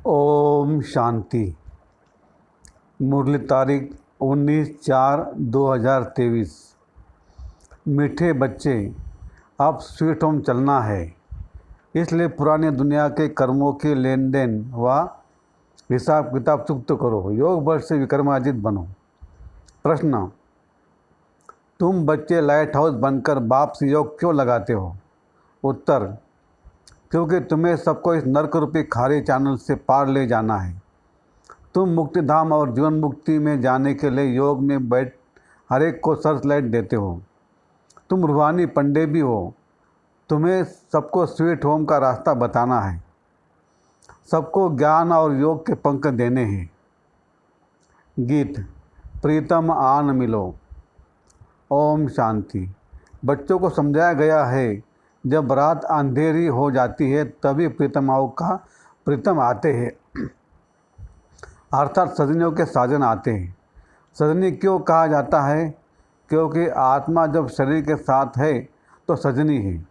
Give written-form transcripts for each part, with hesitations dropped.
ओम शांति। मुरली तारीख 19/4/2023। मीठे बच्चे, अब स्वीट होम चलना है, इसलिए पुरानी दुनिया के कर्मों के लेन देन व हिसाब किताब चुकत करो। योग बल से विक्रमादित बनो। प्रश्न: तुम बच्चे लाइट हाउस बनकर बाप से योग क्यों लगाते हो? उत्तर: क्योंकि तुम्हें सबको इस नर्क रूपी खारी चैनल से पार ले जाना है। तुम मुक्ति धाम और जीवन मुक्ति में जाने के लिए योग में बैठ हर एक को सर्च लाइट देते हो। तुम रूहानी पंडे भी हो। तुम्हें सबको स्वीट होम का रास्ता बताना है, सबको ज्ञान और योग के पंख देने हैं। गीत: प्रीतम आन मिलो। ओम शांति। बच्चों को समझाया गया है, जब रात अंधेरी हो जाती है तभी प्रीतम आते हैं, अर्थात सजनियों के साजन आते हैं। सजनी क्यों कहा जाता है? क्योंकि आत्मा जब शरीर के साथ है तो सजनी है।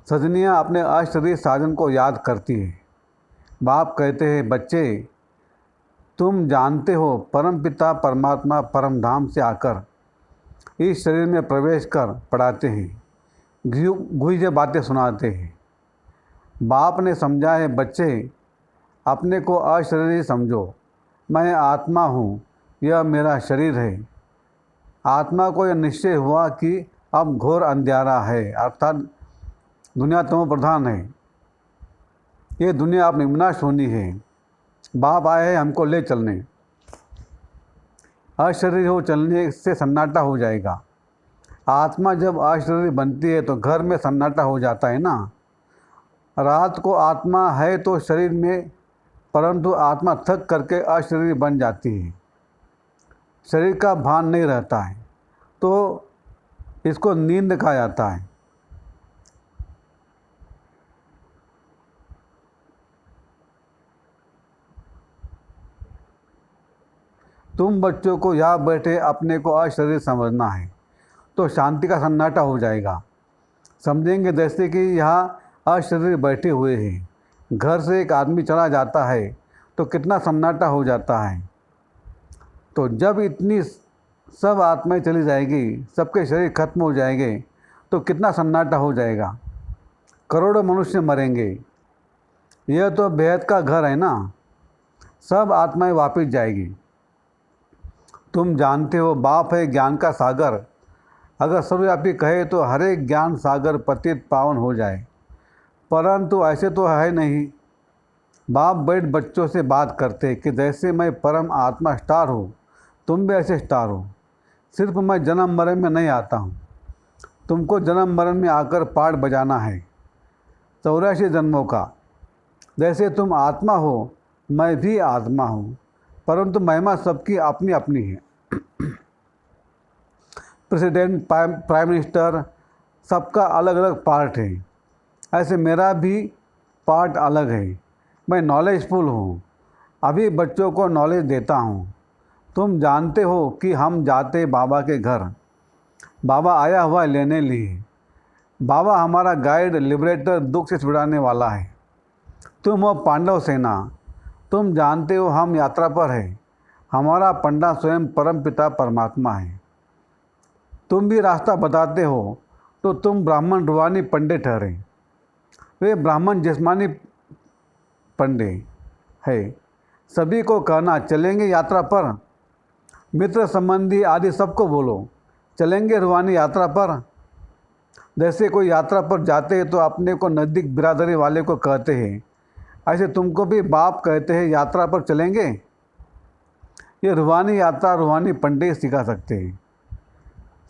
सजनियाँ अपने अशरीरी साजन को याद करती है। बाप कहते हैं, बच्चे तुम जानते हो परम पिता परमात्मा परम धाम से आकर इस शरीर में प्रवेश कर पढ़ाते हैं, गुहिजे बातें सुनाते हैं। बाप ने समझा है, बच्चे अपने को अशरीरी समझो। मैं आत्मा हूँ, यह मेरा शरीर है। आत्मा को यह निश्चय हुआ कि अब घोर अंधेरा है, अर्थात दुनिया तमो प्रधान है। ये दुनिया अपनी विनाश होनी है। बाप आए हैं हमको ले चलने। अशरीरी हो चलने से सन्नाटा हो जाएगा। आत्मा जब अशरीरी बनती है तो घर में सन्नाटा हो जाता है ना। रात को आत्मा है तो शरीर में, परंतु आत्मा थक करके अशरीरी बन जाती है। शरीर का भान नहीं रहता है, तो इसको नींद कहा जाता है। तुम बच्चों को यहाँ बैठे अपने को अशरीरी समझना है तो शांति का सन्नाटा हो जाएगा। समझेंगे जैसे कि यहाँ अशरीरी बैठे हुए हैं। घर से एक आदमी चला जाता है तो कितना सन्नाटा हो जाता है। तो जब इतनी सब आत्माएं चली जाएगी, सबके शरीर खत्म हो जाएंगे तो कितना सन्नाटा हो जाएगा। करोड़ों मनुष्य मरेंगे। यह तो बेहद का घर है ना। सब आत्माएं वापस जाएगी। तुम जानते हो बाप है ज्ञान का सागर। अगर सर्वव्यापी कहे तो हर एक ज्ञान सागर पतित पावन हो जाए, परंतु ऐसे तो है नहीं। बाप बैठ बच्चों से बात करते कि जैसे मैं परम आत्मा स्टार हूँ, तुम भी ऐसे स्टार हो। सिर्फ मैं जन्म मरण में नहीं आता हूँ। तुमको जन्म मरण में आकर पाठ बजाना है 84 जन्मों का। जैसे तुम आत्मा हो, मैं भी आत्मा हूँ, परंतु महिमा सबकी अपनी अपनी है। प्रेसिडेंट, प्राइम मिनिस्टर, सबका अलग अलग पार्ट है। ऐसे मेरा भी पार्ट अलग है। मैं नॉलेजफुल हूँ, अभी बच्चों को नॉलेज देता हूँ। तुम जानते हो कि हम जाते बाबा के घर। बाबा आया हुआ लेने लिए। बाबा हमारा गाइड, लिबरेटर, दुख से छुड़ाने वाला है। तुम हो पांडव सेना। तुम जानते हो हम यात्रा पर है। हमारा पंडा स्वयं परम पिता परमात्मा है। तुम भी रास्ता बताते हो तो तुम ब्राह्मण रूहानी पंडे ठहरे। वे ब्राह्मण जिस्मानी पंडे है। सभी को कहना, चलेंगे यात्रा पर। मित्र संबंधी आदि सबको बोलो, चलेंगे रूहानी यात्रा पर। जैसे कोई यात्रा पर जाते हैं तो अपने को नज़दीक बिरादरी वाले को कहते हैं, ऐसे तुमको भी बाप कहते हैं यात्रा पर चलेंगे। ये रूहानी यात्रा रूहानी पंडे सिखा सकते हैं।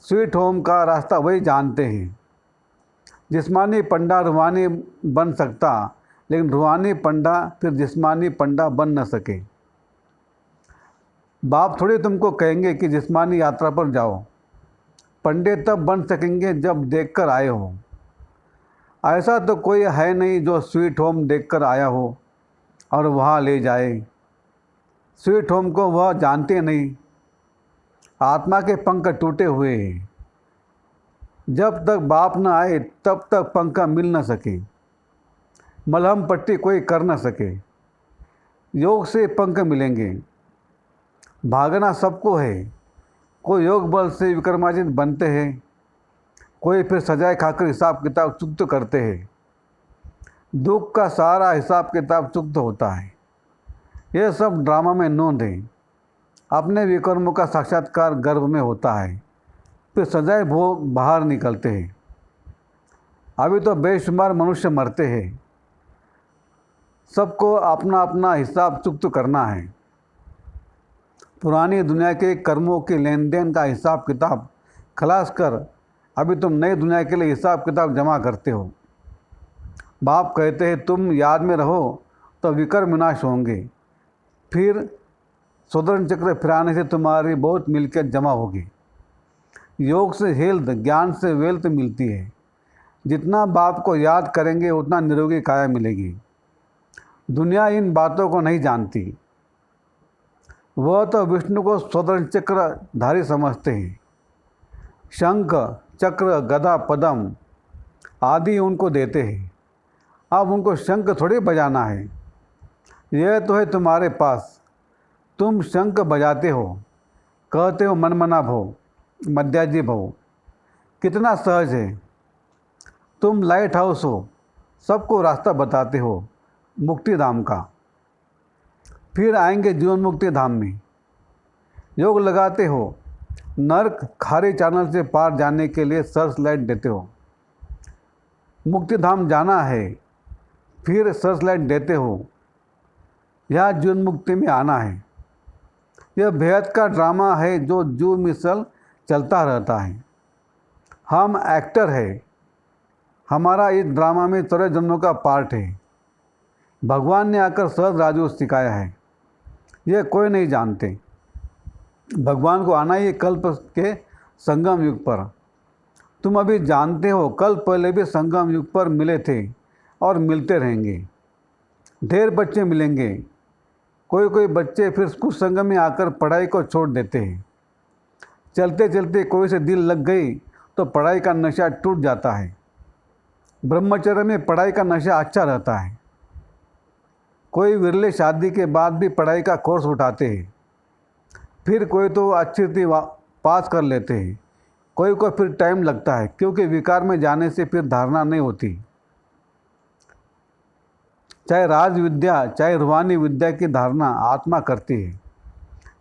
स्वीट होम का रास्ता वही जानते हैं। जिस्मानी पंडा रूहानी बन सकता, लेकिन रूहानी पंडा फिर जिस्मानी पंडा बन न सके। बाप थोड़ी तुमको कहेंगे कि जिस्मानी यात्रा पर जाओ। पंडे तब बन सकेंगे जब देखकर आए हो। ऐसा तो कोई है नहीं जो स्वीट होम देखकर आया हो और वहाँ ले जाए। स्वीट होम को वह जानते नहीं। आत्मा के पंख टूटे हुए हैं। जब तक बाप न आए तब तक पंखा मिल न सके, मलहम पट्टी कोई कर न सके। योग से पंख मिलेंगे। भागना सबको है, कोई योग बल से विक्रमादित्य बनते हैं, कोई फिर सजाए खाकर हिसाब किताब चुकत करते हैं। दुख का सारा हिसाब किताब चुकत होता है। यह सब ड्रामा में नोंद है। अपने विकर्मों का साक्षात्कार गर्भ में होता है, फिर सजाए भोग बाहर निकलते हैं। अभी तो बेशुमार मनुष्य मरते हैं। सबको अपना अपना हिसाब चुकत करना है। पुरानी दुनिया के कर्मों के लेन देन का हिसाब किताब खलास कर अभी तुम नई दुनिया के लिए हिसाब किताब जमा करते हो। बाप कहते हैं तुम याद में रहो तो विकर्म विनाश होंगे, फिर सुदर्शन चक्र फिराने से तुम्हारी बहुत मिलकियत जमा होगी। योग से हेल्थ, ज्ञान से वेल्थ मिलती है। जितना बाप को याद करेंगे उतना निरोगी काया मिलेगी। दुनिया इन बातों को नहीं जानती। वह तो विष्णु को सुदर्शन चक्रधारी समझते हैं। शंख, चक्र, गदा, पद्म आदि उनको देते हैं। अब उनको शंख थोड़ी बजाना है। यह तो है तुम्हारे पास। तुम शंख बजाते हो, कहते हो मनमना भव, मध्याजी भव। कितना सहज है। तुम लाइट हाउस हो, सबको रास्ता बताते हो मुक्ति धाम का। फिर आएंगे जीवन मुक्ति धाम में। योग लगाते हो, नर्क खारी चैनल से पार जाने के लिए सर्च लाइट देते हो। मुक्ति धाम जाना है, फिर सर्च लाइट देते हो। यहाँ जीवन मुक्ति में आना है। यह बेहद का ड्रामा है जो जू मिसल चलता रहता है। हम एक्टर है। हमारा इस ड्रामा में 13 जन्मों का पार्ट है। भगवान ने आकर सहज राजू सिखाया है। यह कोई नहीं जानते। भगवान को आना ही कल्प के संगम युग पर। तुम अभी जानते हो, कल पहले भी संगम युग पर मिले थे और मिलते रहेंगे। ढेर बच्चे मिलेंगे। कोई कोई बच्चे फिर कुछ संगम में आकर पढ़ाई को छोड़ देते हैं। चलते चलते कोई से दिल लग गई तो पढ़ाई का नशा टूट जाता है। ब्रह्मचर्य में पढ़ाई का नशा अच्छा रहता है। कोई विरले शादी के बाद भी पढ़ाई का कोर्स उठाते हैं। फिर कोई तो अच्छी पास कर लेते हैं। कोई को फिर टाइम लगता है, क्योंकि विकार में जाने से फिर धारणा नहीं होती। चाहे राज विद्या चाहे रूहानी विद्या की धारणा आत्मा करती है।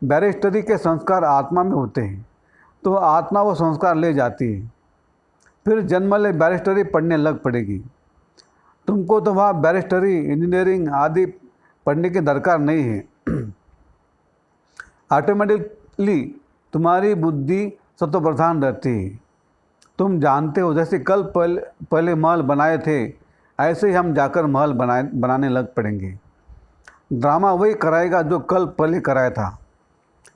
बैरिस्टरी के संस्कार आत्मा में होते हैं, तो आत्मा वो संस्कार ले जाती है। फिर जन्म ले बैरिस्टरी पढ़ने लग पड़ेगी। तुमको तो वहाँ बैरिस्टरी, इंजीनियरिंग आदि पढ़ने की दरकार नहीं है। ऑटोमेटिकली तुम्हारी बुद्धि सत्व प्रधान रहती है। तुम जानते हो, जैसे कल पहले महल बनाए थे, ऐसे ही हम जाकर महल बनाने लग पड़ेंगे। ड्रामा वही कराएगा जो कल पहले कराया था।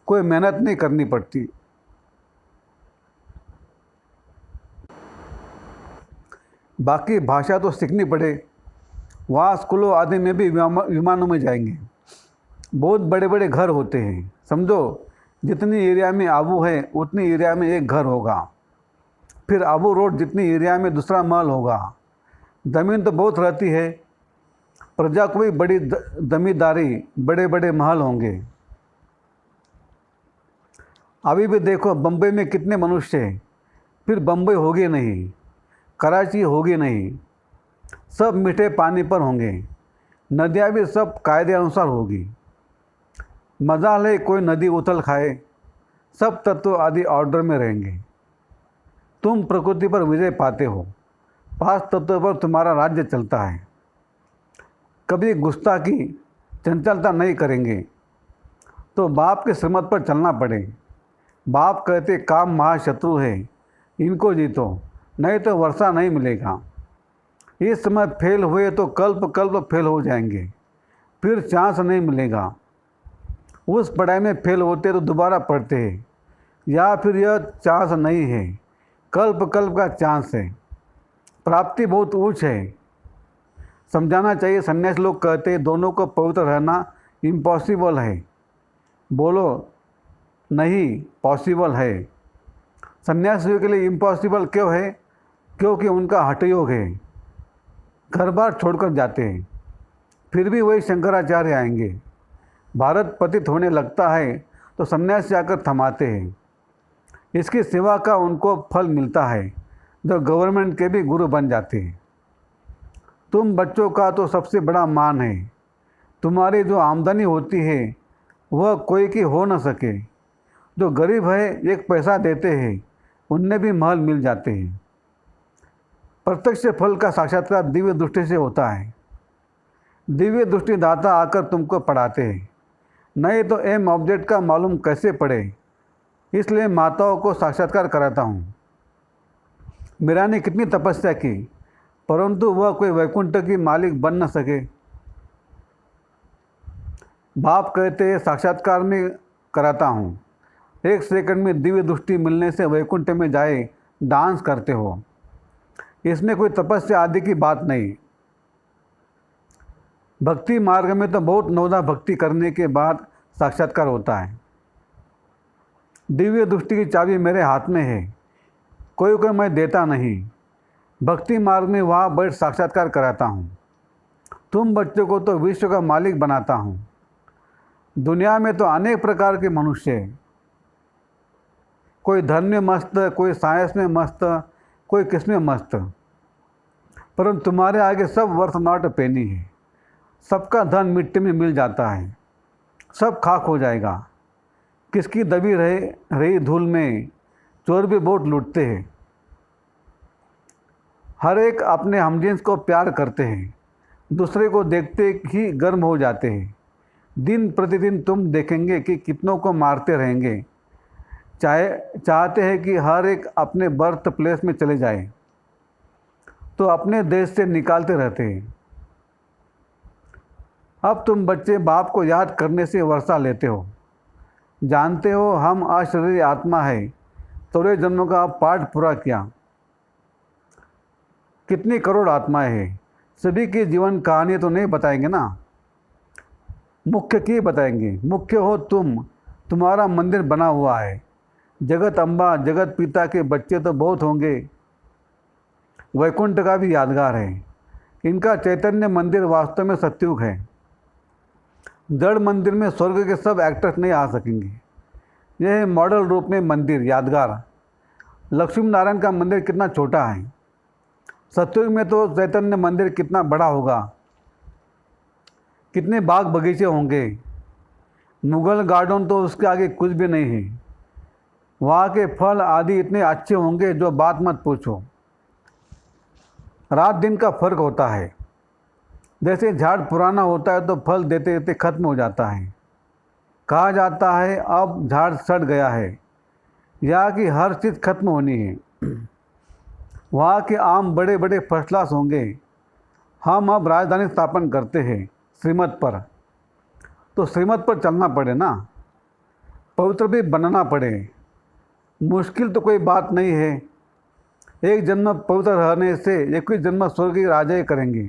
कोई मेहनत नहीं करनी पड़ती। बाकी भाषा तो सीखनी पड़े। वहाँ स्कूलों आदि में भी विमानों में जाएंगे। बहुत बड़े बड़े घर होते हैं। समझो, जितनी एरिया में आबू है उतनी एरिया में एक घर होगा। फिर आबू रोड जितनी एरिया में दूसरा महल होगा। ज़मीन तो बहुत रहती है। प्रजा को भी बड़ी जमींदारी, बड़े बड़े महल होंगे। अभी भी देखो बम्बई में कितने मनुष्य हैं। फिर बम्बई होगी नहीं, कराची होगी नहीं, सब मीठे पानी पर होंगे। नदियाँ भी सब कायदे अनुसार होगी। मजाल है कोई नदी उथल खाए। सब तत्व आदि ऑर्डर में रहेंगे। तुम प्रकृति पर विजय पाते हो। 5 तत्वों पर तुम्हारा राज्य चलता है। कभी गुस्ताखी, चंचलता नहीं करेंगे तो बाप के श्रीमत पर चलना पड़े। बाप कहते काम महाशत्रु है, इनको जीतो, नहीं तो वर्षा नहीं मिलेगा। इस समय फेल हुए तो कल्प कल्प फेल हो जाएंगे, फिर चांस नहीं मिलेगा। उस पढ़ाई में फेल होते तो दोबारा पढ़ते हैं, या फिर यह चांस नहीं है, कल्प कल्प का चांस है। प्राप्ति बहुत ऊंच है। समझाना चाहिए। सन्यासी लोग कहते हैं दोनों को पवित्र रहना इम्पॉसिबल है। बोलो नहीं, पॉसिबल है। सन्यासियों के लिए इम्पॉसिबल क्यों है? क्योंकि उनका हठयोग है। घर बार छोड़कर जाते हैं। फिर भी वही शंकराचार्य आएंगे। भारत पतित होने लगता है तो सन्यासी आकर थमाते हैं। इसकी सेवा का उनको फल मिलता है जो गवर्नमेंट के भी गुरु बन जाते हैं। तुम बच्चों का तो सबसे बड़ा मान है। तुम्हारी जो आमदनी होती है वह कोई की हो न सके। जो गरीब है एक पैसा देते हैं उनने भी महल मिल जाते हैं। प्रत्यक्ष फल का साक्षात्कार दिव्य दृष्टि से होता है। दिव्य दृष्टि दाता आकर तुमको पढ़ाते हैं, नहीं तो एम ऑब्जेक्ट का मालूम कैसे पड़े। इसलिए माताओं को साक्षात्कार कराता हूँ। मीरा ने कितनी तपस्या की, परंतु वह कोई वैकुंठ की मालिक बन न सके। बाप कहते हैं साक्षात्कार में कराता हूँ। 1 सेकंड में दिव्य दृष्टि मिलने से वैकुंठ में जाए डांस करते हो। इसमें कोई तपस्या आदि की बात नहीं। भक्ति मार्ग में तो बहुत नवदा भक्ति करने के बाद साक्षात्कार होता है। दिव्य दृष्टि की चाबी मेरे हाथ में है, कोई को मैं देता नहीं। भक्ति मार्ग में वहाँ बैठ साक्षात्कार कराता हूँ। तुम बच्चों को तो विश्व का मालिक बनाता हूँ। दुनिया में तो अनेक प्रकार के मनुष्य हैं। कोई धन में मस्त, कोई साइंस में मस्त, कोई किस में मस्त, परंतु तुम्हारे आगे सब वर्थ नॉट पेनी है। सबका धन मिट्टी में मिल जाता है, सब खाक हो जाएगा। किसकी दबी रही धूल में चोर भी बहुत लूटते हैं। हर एक अपने हमजिन्स को प्यार करते हैं, दूसरे को देखते ही गर्म हो जाते हैं। दिन प्रतिदिन तुम देखेंगे कि कितनों को मारते रहेंगे। चाहते हैं कि हर एक अपने बर्थ प्लेस में चले जाए, तो अपने देश से निकालते रहते हैं। अब तुम बच्चे बाप को याद करने से वर्षा लेते हो। जानते हो हम अशरीरी आत्मा है, थोड़े जन्मों का पाठ पूरा किया। कितनी करोड़ आत्माएं हैं, सभी की जीवन कहानी तो नहीं बताएंगे ना। मुख्य की बताएंगे। मुख्य हो तुम, तुम्हारा मंदिर बना हुआ है। जगत अम्बा जगत पिता के बच्चे तो बहुत होंगे। वैकुंठ का भी यादगार है। इनका चैतन्य मंदिर वास्तव में सत्युग है। जड़ मंदिर में स्वर्ग के सब एक्टर्स नहीं आ सकेंगे। यह है मॉडल रूप में मंदिर यादगार। लक्ष्मी नारायण का मंदिर कितना छोटा है, सत्युग में तो चैतन्य मंदिर कितना बड़ा होगा। कितने बाग बगीचे होंगे। मुगल गार्डन तो उसके आगे कुछ भी नहीं है। वहाँ के फल आदि इतने अच्छे होंगे जो बात मत पूछो। रात दिन का फर्क होता है। जैसे झाड़ पुराना होता है तो फल देते देते खत्म हो जाता है। कहा जाता है अब झाड़ सड़ गया है, या कि हर चीज़ खत्म होनी है। वहाँ के आम बड़े बड़े फर्स्ट क्लास होंगे। हम अब राजधानी स्थापन करते हैं श्रीमत पर, तो श्रीमत पर चलना पड़े ना, पवित्र भी बनना पड़े। मुश्किल तो कोई बात नहीं है। एक जन्म पवित्र रहने से 21 जन्म स्वर्ग की राजा ही करेंगे।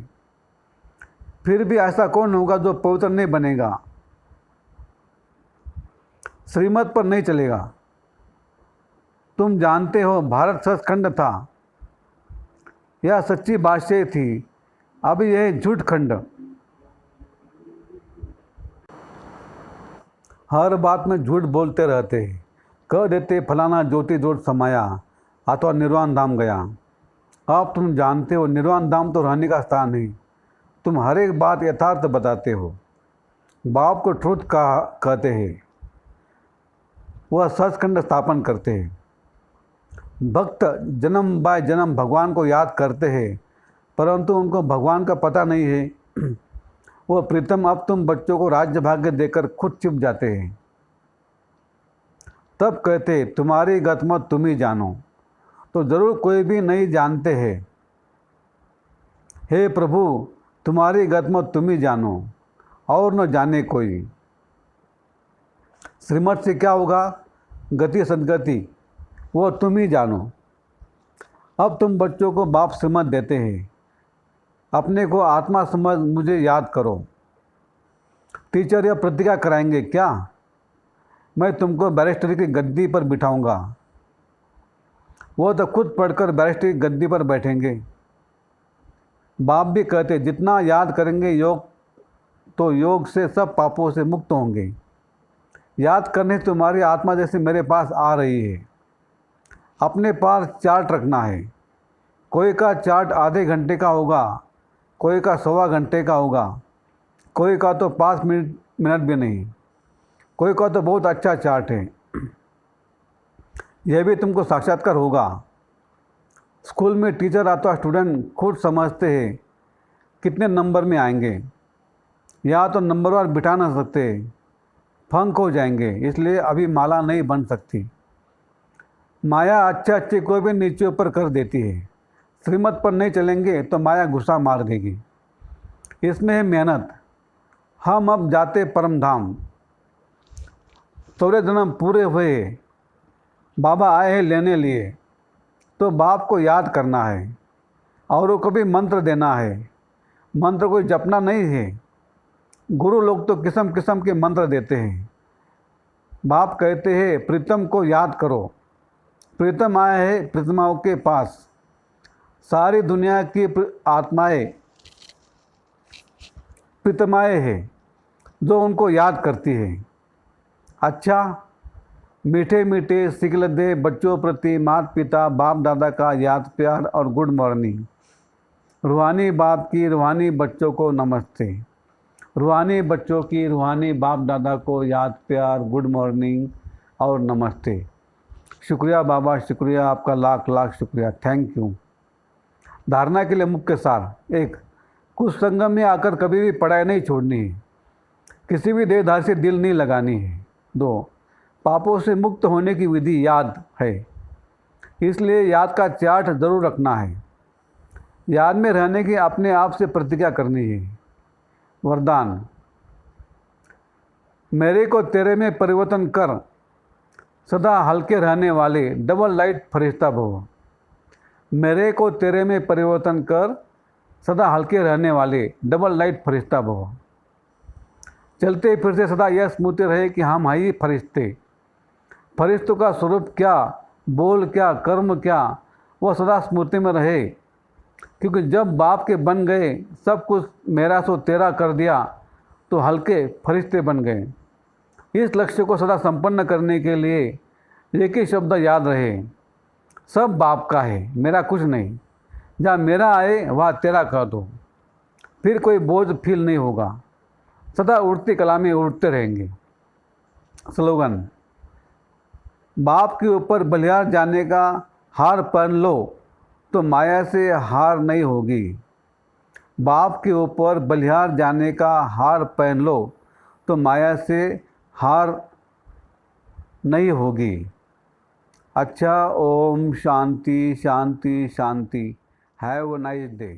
फिर भी ऐसा कौन होगा जो पवित्र नहीं बनेगा, श्रीमत पर नहीं चलेगा। तुम जानते हो भारत सचखंड था, यह सच्ची बादशाही थी। अभी यह झूठ खंड। हर बात में झूठ बोलते रहते हैं। कह देते फलाना ज्योति जोत समाया अथवा निर्वाण धाम गया। अब तुम जानते हो निर्वाण धाम तो रहने का स्थान है। तुम हर एक बात यथार्थ बताते हो। बाप को ट्रुथ कहते हैं, वह सचखंड स्थापन करते हैं। भक्त जन्म बाय जन्म भगवान को याद करते हैं, परंतु उनको भगवान का पता नहीं है। वह प्रीतम अब तुम बच्चों को राज्य भाग्य देकर खुद छिप जाते हैं। तब कहते तुम्हारी गतमत तुम ही जानो, तो जरूर कोई भी नहीं जानते हैं। हे प्रभु तुम्हारी गतमत तुम ही जानो और न जाने कोई। श्रीमत से क्या होगा, गति सदगति, वो तुम ही जानो। अब तुम बच्चों को बाप श्रीमत देते हैं। अपने को आत्मा समझ मुझे याद करो। टीचर यह प्रतिज्ञा कराएंगे क्या, मैं तुमको बैरिस्टरी की गद्दी पर बिठाऊंगा। वो तो खुद पढ़कर बैरिस्टरी की गद्दी पर बैठेंगे। बाप भी कहते जितना याद करेंगे योग तो योग से सब पापों से मुक्त होंगे। याद करने से तुम्हारी आत्मा जैसे मेरे पास आ रही है। अपने पास चार्ट रखना है। कोई का चार्ट आधे घंटे का होगा, कोई का 1.25 घंटे का होगा, कोई का तो 5 मिनट भी नहीं, कोई का तो बहुत अच्छा चार्ट है। यह भी तुमको साक्षात्कार होगा। स्कूल में टीचर अथवा स्टूडेंट खुद समझते हैं कितने नंबर में आएंगे। यहाँ तो नंबरवार बिठा ना सकते, फंक हो जाएंगे, इसलिए अभी माला नहीं बन सकती। माया अच्छे को भी नीचे ऊपर कर देती है। श्रीमत पर नहीं चलेंगे तो माया गुस्सा मार देगी। इसमें है मेहनत। हम अब जाते परम धाम। 14 जन्म पूरे हुए, बाबा आए हैं लेने लिए, तो बाप को याद करना है, औरों को भी मंत्र देना है। मंत्र कोई जपना नहीं है। गुरु लोग तो किस्म किस्म के मंत्र देते हैं। बाप कहते हैं प्रीतम को याद करो। प्रीतम आया है प्रीतमाओं के पास। सारी दुनिया की आत्माएं प्रीतमाएं हैं जो उनको याद करती है। अच्छा, मीठे मीठे सिकलदे बच्चों प्रति माता पिता बाप दादा का याद प्यार और गुड मॉर्निंग। रूहानी बाप की रूहानी बच्चों को नमस्ते। रूहानी बच्चों की रूहानी बाप दादा को याद प्यार गुड मॉर्निंग और नमस्ते। शुक्रिया बाबा, शुक्रिया आपका, लाख लाख शुक्रिया, थैंक यू। धारणा के लिए मुख्य सार। 1, कुछ संगम में आकर कभी भी पढ़ाई नहीं छोड़नी है। किसी भी देहधारी से दिल नहीं लगानी है। 2, पापों से मुक्त होने की विधि याद है, इसलिए याद का चार्ट जरूर रखना है। याद में रहने की अपने आप से प्रतिज्ञा करनी है। वरदान, मेरे को तेरे में परिवर्तन कर, सदा हल्के रहने वाले डबल लाइट फरिश्ता भव। मेरे को तेरे में परिवर्तन कर, सदा हल्के रहने वाले डबल लाइट फरिश्ता भव। चलते फिरते सदा यह स्मृति रहे कि हम ही फरिश्ते। फरिश्तों का स्वरूप क्या, बोल क्या, कर्म क्या, वह सदा स्मृति में रहे। क्योंकि जब बाप के बन गए, सब कुछ मेरा सो तेरा कर दिया, तो हल्के फरिश्ते बन गए। इस लक्ष्य को सदा संपन्न करने के लिए एक ही शब्द याद रहे, सब बाप का है, मेरा कुछ नहीं। जहाँ मेरा आए वहाँ तेरा कह दो, फिर कोई बोझ फील नहीं होगा। सदा उड़ती कला में उड़ते रहेंगे। स्लोगन, बाप के ऊपर बलिहार जाने का हार पहन लो तो माया से हार नहीं होगी। बाप के ऊपर बलिहार जाने का हार पहन लो तो माया से हार नहीं होगी। अच्छा, ओम शांति शांति शांति। Have a nice day.